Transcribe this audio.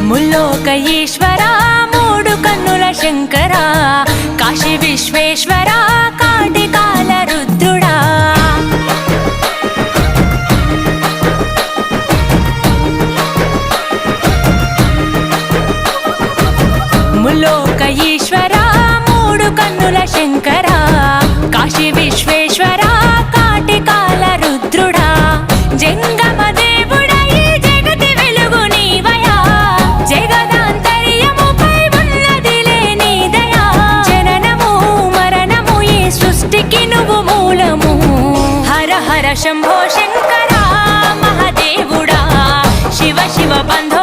ముల్లోక ఈశ్వరా మూడు కన్నుల శంకరా కాశీ విశ్వేశ్వరా కాటికాల రుద్రుడా ముల్లోక ఈశ్వరా మూడు కన్నుల శంకరా కాశీ విశ్వేశ్వరా కాటికాల రుద్రుడా జంగమ దేవుడా ఈ జగతి వెలుగు నీవయా జగదాంతర్యముపై ఉన్నదిలే నీ దయా జననము మరణము ఈ సృష్టికి నువ్వు మూలము హర హర శంభో శంకరా మహాదేవుడా శివ శివ బంధు